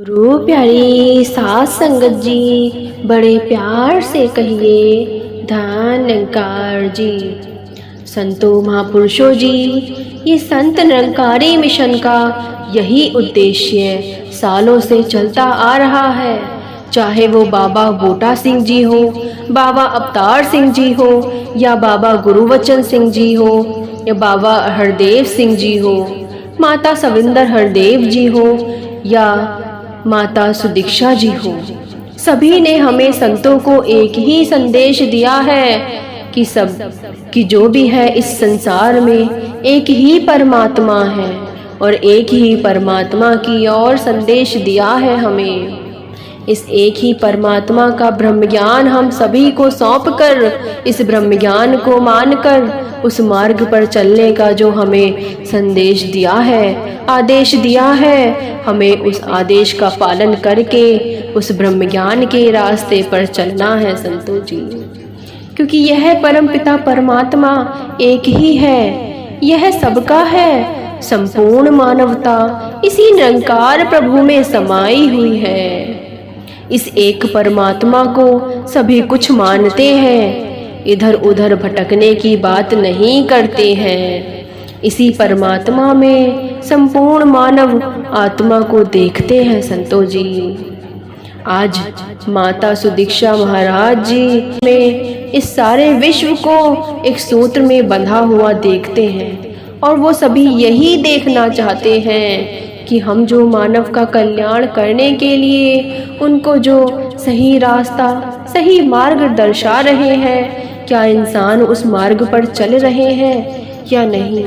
गुरु प्यारी सास संगत जी, बड़े प्यार से कहिए धन निरंकार जी। संतों महापुरुषों जी, ये संत निरंकारी मिशन का यही उद्देश्य सालों से चलता आ रहा है। चाहे वो बाबा बूटा सिंह जी हो, बाबा अवतार सिंह जी हो, या बाबा गुरुवचन सिंह जी हो, या बाबा हरदेव सिंह जी हो, माता सविंदर हरदेव जी हो, या माता सुदीक्षा जी हो, सभी ने हमें संतों को एक ही संदेश दिया है कि जो भी है इस संसार में एक ही परमात्मा है और एक ही परमात्मा की ओर संदेश दिया है हमें। इस एक ही परमात्मा का ब्रह्म ज्ञान हम सभी को सौंपकर, इस ब्रह्म ज्ञान को मानकर उस मार्ग पर चलने का जो हमें संदेश दिया है, आदेश दिया है, हमें उस आदेश का पालन करके उस ब्रह्म ज्ञान के रास्ते पर चलना है संतों जी। क्योंकि यह परमपिता परमात्मा एक ही है, यह सबका है। संपूर्ण मानवता इसी निरंकार प्रभु में समाई हुई है। इस एक परमात्मा को सभी कुछ मानते हैं, इधर उधर भटकने की बात नहीं करते हैं। इसी परमात्मा में संपूर्ण मानव आत्मा को देखते हैं संतों जी। आज माता सुदीक्षा महाराज जी में इस सारे विश्व को एक सूत्र में बंधा हुआ देखते हैं, और वो सभी यही देखना चाहते हैं कि हम जो मानव का कल्याण करने के लिए उनको जो सही रास्ता, सही मार्ग दर्शा रहे हैं, क्या इंसान उस मार्ग पर चल रहे हैं या नहीं।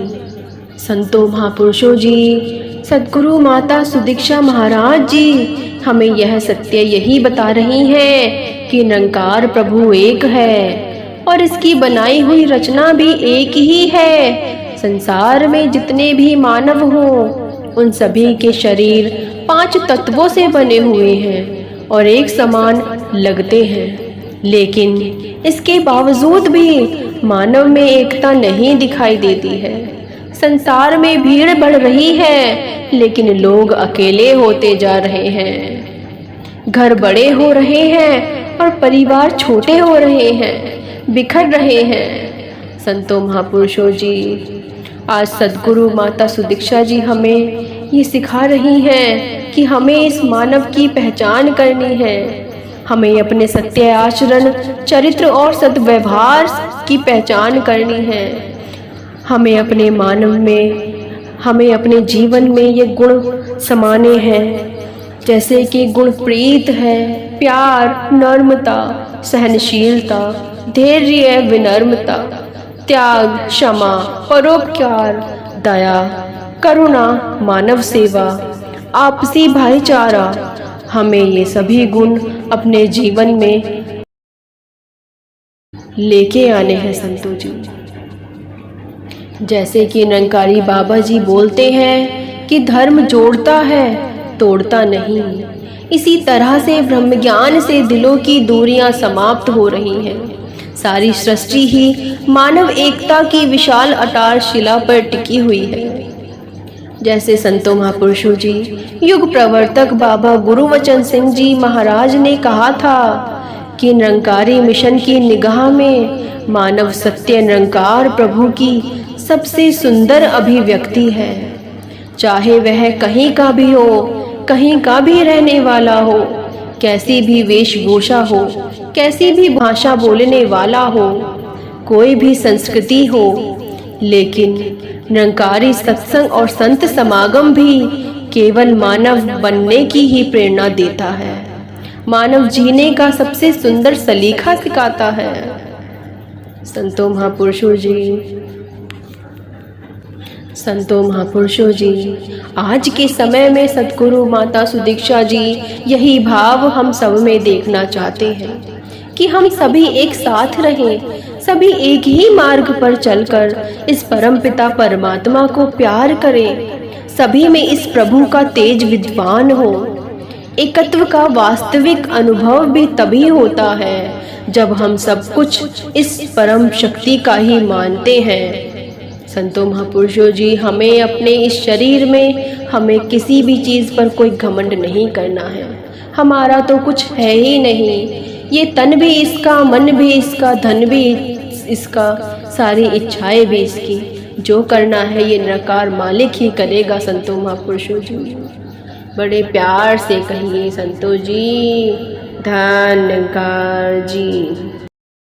संतों महापुरुषों जी, सद्गुरु माता सुदीक्षा महाराज जी हमें यह सत्य यही बता रही हैं कि निरंकार प्रभु एक है और इसकी बनाई हुई रचना भी एक ही है। संसार में जितने भी मानव हों उन सभी के शरीर 5 तत्वों से बने हुए हैं और एक समान लगते हैं, लेकिन इसके बावजूद भी मानव में एकता नहीं दिखाई देती है। संसार में भीड़ बढ़ रही है, लेकिन लोग अकेले होते जा रहे हैं। घर बड़े हो रहे हैं और परिवार छोटे हो रहे हैं, बिखर रहे हैं। संतों महापुरुषों जी, आज सद्गुरु माता सुदीक्षा जी हमें ये सिखा रही हैं कि हमें इस मानव की पहचान करनी है। हमें अपने सत्य आचरण, चरित्र और सद्व्यवहार की पहचान करनी है। हमें अपने मानव में, हमें अपने जीवन में ये गुण समाने हैं, जैसे कि गुण प्रीत है, प्यार, नम्रता, सहनशीलता, धैर्य, विनम्रता, त्याग, क्षमा, परोपकार, दया, करुणा, मानव सेवा, आपसी भाईचारा। हमें ये सभी गुण अपने जीवन में लेके आने हैं संतों जी। जैसे कि निरंकारी बाबा जी बोलते हैं कि धर्म जोड़ता है, तोड़ता नहीं। इसी तरह से ब्रह्म ज्ञान से दिलों की दूरियां समाप्त हो रही हैं। सारी सृष्टि ही मानव एकता की विशाल अटार शिला पर टिकी हुई है। जैसे संतों महापुरुषों जी, युग प्रवर्तक बाबा गुरुवचन सिंह जी महाराज ने कहा था कि निरंकारी मिशन की निगाह में मानव सत्य निरंकार प्रभु की सबसे सुंदर अभिव्यक्ति है। चाहे वह कहीं का भी हो, कहीं का भी रहने वाला हो, कैसी भी वेशभूषा हो, कैसी भी भाषा बोलने वाला हो, कोई भी संस्कृति हो, लेकिन निरंकारी सत्संग और संत समागम भी केवल मानव बनने की ही प्रेरणा देता है। मानव जीने का सबसे सुंदर सलीका सिखाता है। संतों महापुरुषों जी, संतों महापुरुषों जी, आज के समय में सद्गुरु माता सुदीक्षा जी यही भाव हम सब में देखना चाहते हैं कि हम सभी एक साथ रहें, सभी एक ही मार्ग पर चलकर इस परमपिता परमात्मा को प्यार करें। सभी में इस प्रभु का तेज विद्वान हो। एकत्व का वास्तविक अनुभव भी तभी होता है जब हम सब कुछ इस परम शक्ति का ही मानते हैं। संतों महापुरुषों जी, हमें अपने इस शरीर में हमें किसी भी चीज़ पर कोई घमंड नहीं करना है। हमारा तो कुछ है ही नहीं, ये तन भी इसका, मन भी इसका, धन भी इसका, सारी इच्छाएं भी इसकी। जो करना है ये निराकार मालिक ही करेगा। संतों महापुरुषों जी, बड़े प्यार से कहिए संतों जी, धन निरंकार जी।